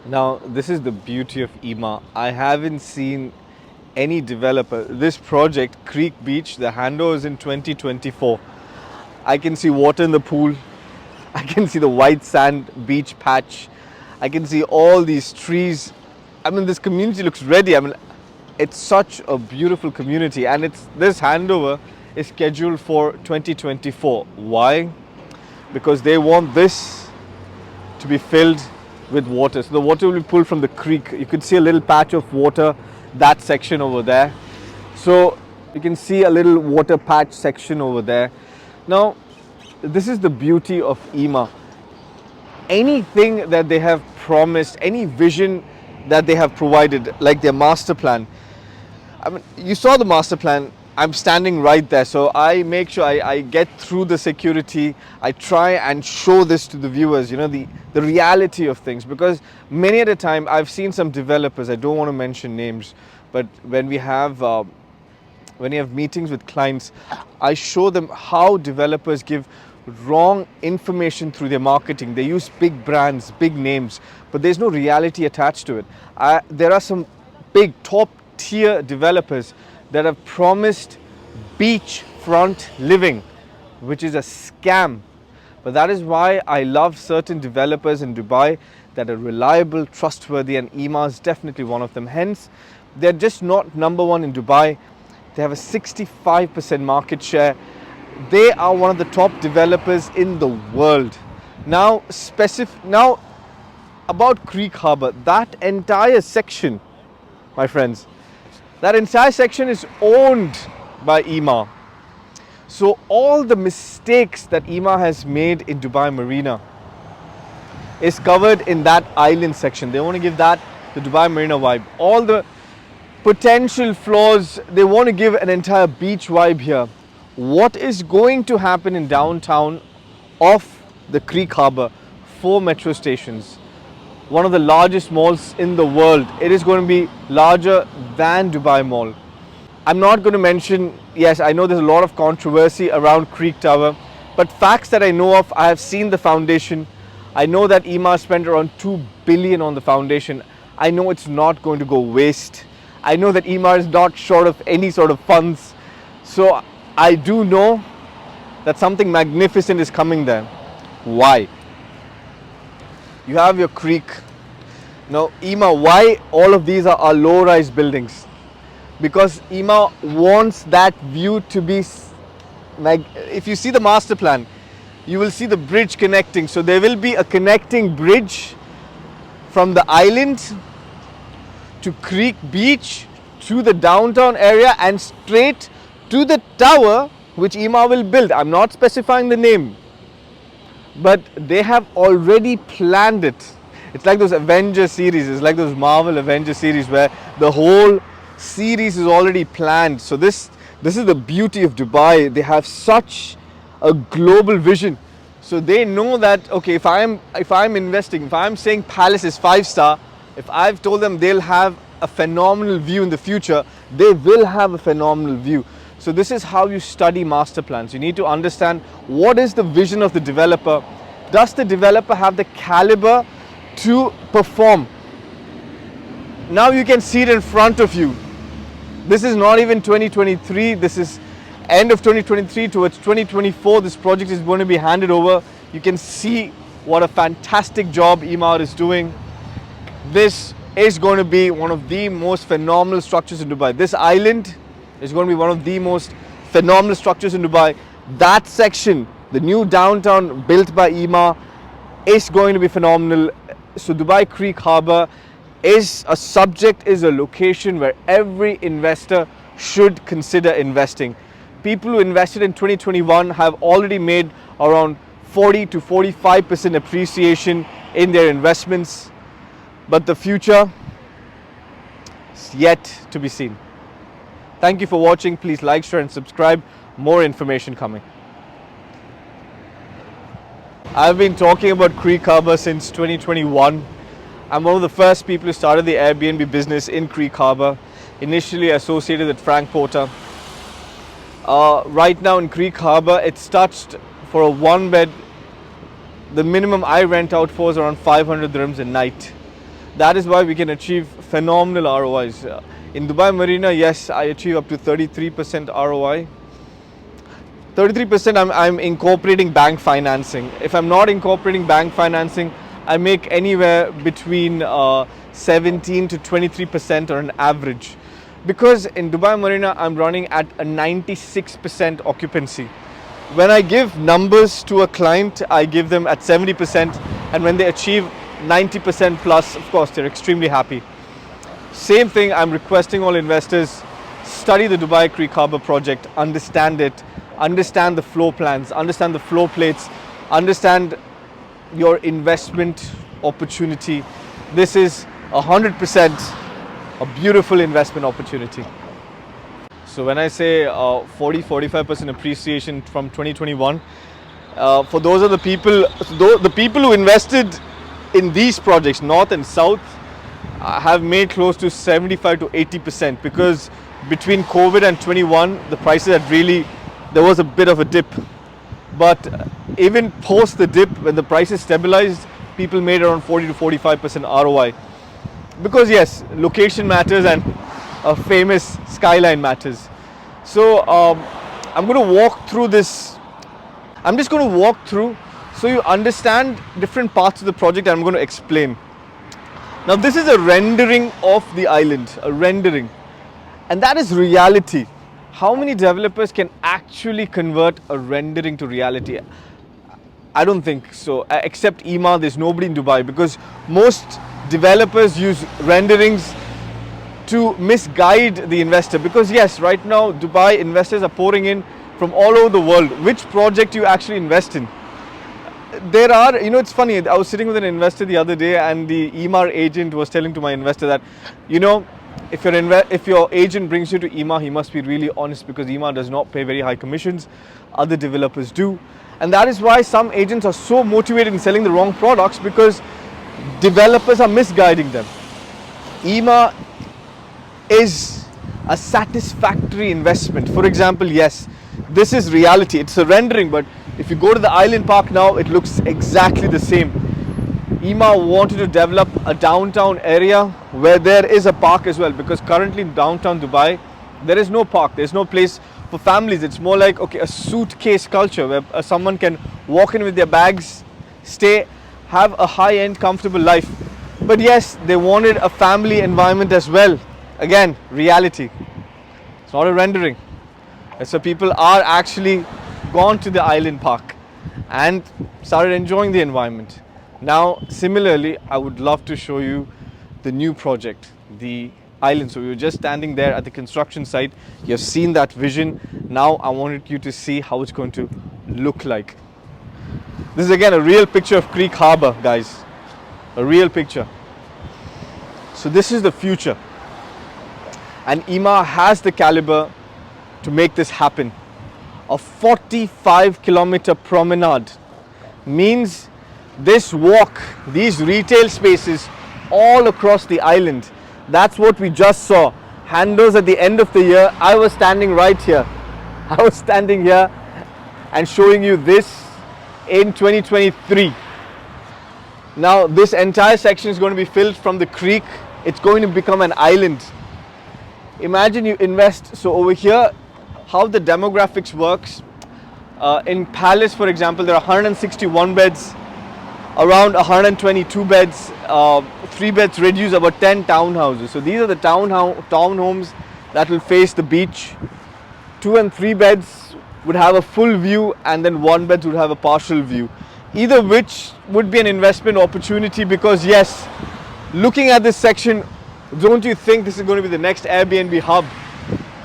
Now, this is the beauty of Emaar. I haven't seen any developer. This project, Creek Beach, the handover is in 2024. I can see water in the pool. I can see the white sand beach patch. I can see all these trees. I mean, this community looks ready. I mean, it's such a beautiful community, and this handover is scheduled for 2024. Why? Because they want this to be filled with water. So the water will be pulled from the creek. You could see a little patch of water, that section over there. So you can see a little water patch section over there. Now, this is the beauty of Emaar. Anything that they have promised, any vision that they have provided, like their master plan. I mean, you saw the master plan. I'm standing right there, so I make sure I get through the security. I try and show this to the viewers, the reality of things, because many at a time I've seen some developers, I don't want to mention names, but when we have meetings with clients, I show them how developers give wrong information through their marketing. They use big brands, big names, but there's no reality attached to it. There are some big top tier developers that have promised beachfront living, which is a scam. But that is why I love certain developers in Dubai that are reliable, trustworthy, and Emaar is definitely one of them. Hence, they're just not number one in Dubai. They have a 65% market share. They are one of the top developers in the world. Now about Creek Harbour, that entire section, my friends, that entire section is owned by Emaar. So all the mistakes that Emaar has made in Dubai Marina is covered in that island section. They want to give that the Dubai Marina vibe. All the potential flaws, they want to give an entire beach vibe here. What is going to happen in downtown of the Creek Harbour? 4 metro stations. One of the largest malls in the world. It is going to be larger than Dubai Mall. I'm not going to mention, yes, I know there's a lot of controversy around Creek Tower, but facts that I know of, I have seen the foundation. I know that Emaar spent around 2 billion on the foundation. I know it's not going to go waste. I know that Emaar is not short of any sort of funds. So I do know that something magnificent is coming there. Why? You have your creek. Now, Emaar, why all of these are low-rise buildings? Because Emaar wants that view to be, if you see the master plan, you will see the bridge connecting. So there will be a connecting bridge from the island to Creek Beach to the downtown area and straight to the tower which Emaar will build. I'm not specifying the name, but they have already planned it. It's like those Avengers series, it's like those Marvel Avengers series where the whole series is already planned. So this is the beauty of Dubai. They have such a global vision. So they know that, okay, if I'm investing, if I'm saying Palace is 5-star, if I've told them they'll have a phenomenal view in the future, they will have a phenomenal view. So this is how you study master plans. You need to understand what is the vision of the developer. Does the developer have the caliber to perform? Now you can see it in front of you. This is not even 2023. This is end of 2023 towards 2024. This project is going to be handed over. You can see what a fantastic job Emaar is doing. This is going to be one of the most phenomenal structures in Dubai. This island is going to be one of the most phenomenal structures in Dubai. That section, the new downtown built by Emaar, is going to be phenomenal. So Dubai Creek Harbour is a location where every investor should consider investing. People who invested in 2021 have already made around 40 to 45% appreciation in their investments. But the future is yet to be seen. Thank you for watching. Please like, share and subscribe. More information coming. I've been talking about Creek Harbour since 2021. I'm one of the first people who started the Airbnb business in Creek Harbour, initially associated with Frank Porter. Right now in Creek Harbour, it's touched for a 1-bed. The minimum I rent out for is around 500 dirhams a night. That is why we can achieve phenomenal ROIs. In Dubai Marina, yes, I achieve up to 33% ROI. 33% I'm incorporating bank financing. If I'm not incorporating bank financing, I make anywhere between 17 to 23% on an average. Because in Dubai Marina, I'm running at a 96% occupancy. When I give numbers to a client, I give them at 70%, and when they achieve 90% plus, of course, they're extremely happy. Same thing, I'm requesting all investors, study the Dubai Creek Harbour project, understand it, understand the floor plans, understand the floor plates, understand your investment opportunity. This is 100% a beautiful investment opportunity. So when I say 40-45% appreciation from 2021, for those are the people who invested in these projects, north and south, have made close to 75 to 80%, because between COVID and 21, the prices had really, there was a bit of a dip. But even post the dip, when the prices stabilized, people made around 40 to 45% ROI. Because yes, location matters and a famous skyline matters. So I'm going to walk through this. I'm just going to walk through so you understand different parts of the project, and I'm going to explain. Now this is a rendering of the island, a rendering. And that is reality. How many developers can actually convert a rendering to reality? I don't think so. Except Emaar, there's nobody in Dubai, because most developers use renderings to misguide the investor. Because yes, right now Dubai investors are pouring in from all over the world. Which project you actually invest in? There are, it's funny, I was sitting with an investor the other day, and the Emaar agent was telling to my investor that, if your agent brings you to Emaar, he must be really honest, because Emaar does not pay very high commissions. Other developers do. And that is why some agents are so motivated in selling the wrong products, because developers are misguiding them. Emaar is a satisfactory investment. For example, yes, this is reality. It's a rendering, but if you go to the island park now, it looks exactly the same. Emaar wanted to develop a downtown area where there is a park as well, because currently in downtown Dubai, there is no park, there's no place for families. It's more like, a suitcase culture where someone can walk in with their bags, stay, have a high-end comfortable life. But yes, they wanted a family environment as well. Again, reality. It's not a rendering. And so people are actually gone to the island park and started enjoying the environment. Now, similarly, I would love to show you the new project, the island. So we were just standing there at the construction site. You have seen that vision. Now I wanted you to see how it's going to look like. This is again a real picture of Creek Harbour, guys. A real picture. So this is the future. And Emaar has the caliber to make this happen. A 45-kilometer promenade means this walk, these retail spaces all across the island. That's what we just saw. Handles at the end of the year. I was standing right here. I was standing here and showing you this in 2023. Now this entire section is going to be filled from the creek. It's going to become an island. Imagine you invest. So over here, how the demographics works. In Palace, for example, there are 161 beds, around 122 beds, 3 beds reduce, about 10 townhouses. So these are the townhomes that will face the beach. 2 and 3 beds would have a full view, and then 1 bed would have a partial view. Either which would be an investment opportunity, because yes, looking at this section, don't you think this is going to be the next Airbnb hub?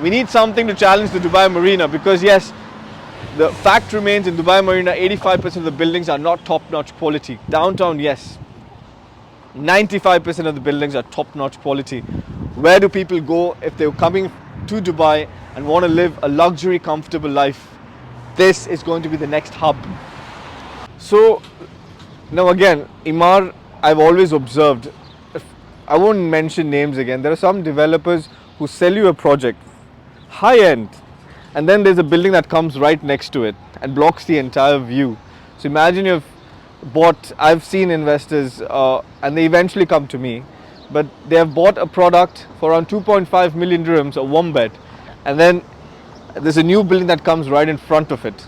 We need something to challenge the Dubai Marina, because yes, the fact remains in Dubai Marina, 85% of the buildings are not top-notch quality. Downtown, yes, 95% of the buildings are top-notch quality. Where do people go if they're coming to Dubai and want to live a luxury, comfortable life? This is going to be the next hub. So now again, Emaar, I've always observed, I won't mention names again, there are some developers who sell you a project, high-end, and then there's a building that comes right next to it and blocks the entire view. So imagine you have bought, I've seen investors and they eventually come to me, but they have bought a product for around 2.5 million dirhams, a one bed, and then there's a new building that comes right in front of it.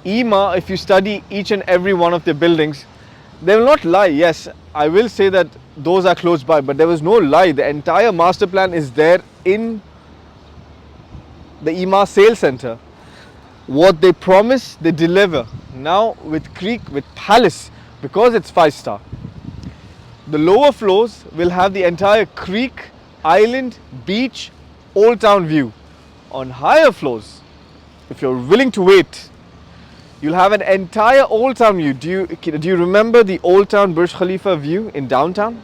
Emaar, if you study each and every one of their buildings, they will not lie. Yes, I will say that those are close by, but there was no lie. The entire master plan is there in the Emaar sales center. What they promise, they deliver. Now with Creek, with Palace, because it's 5-star, the lower floors will have the entire creek, island, beach, old town view. On higher floors, if you're willing to wait, you'll have an entire old town view. Do you remember the old town Burj Khalifa view in downtown?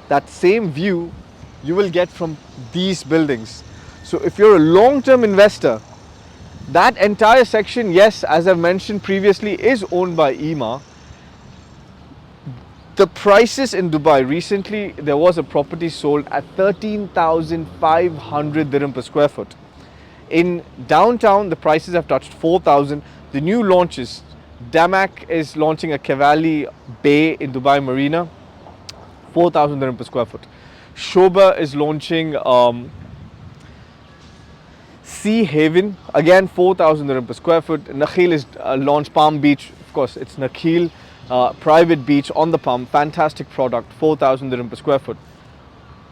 That same view you will get from these buildings. So if you're a long-term investor, that entire section, yes, as I've mentioned previously, is owned by Emaar. The prices in Dubai, recently there was a property sold at 13,500 dirham per square foot. In downtown, the prices have touched 4,000. The new launches, Damac is launching a Cavalli Bay in Dubai Marina, 4,000 dirham per square foot. Shoba is launching Sea Haven, again 4,000 dirham per square foot. Nakhil is launched Palm Beach, of course it's Nakhil, private beach on the Palm, fantastic product, 4,000 dirham per square foot.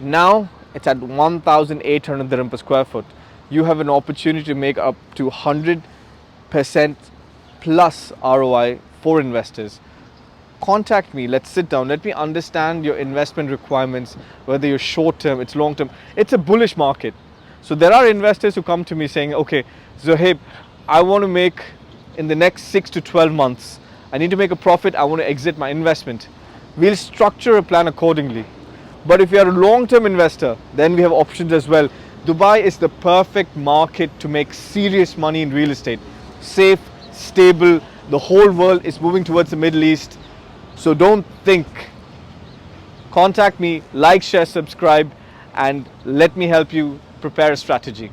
Now it's at 1,800 dirham per square foot. You have an opportunity to make up to 100% plus ROI for investors. Contact me, let's sit down, let me understand your investment requirements, whether you're short term, it's long term. It's a bullish market. So there are investors who come to me saying, okay, Zohaib, I want to make in the next 6 to 12 months, I need to make a profit, I want to exit my investment. We'll structure a plan accordingly. But if you're a long-term investor, then we have options as well. Dubai is the perfect market to make serious money in real estate. Safe, stable, the whole world is moving towards the Middle East. So don't think. Contact me, like, share, subscribe, and let me help you prepare a strategy.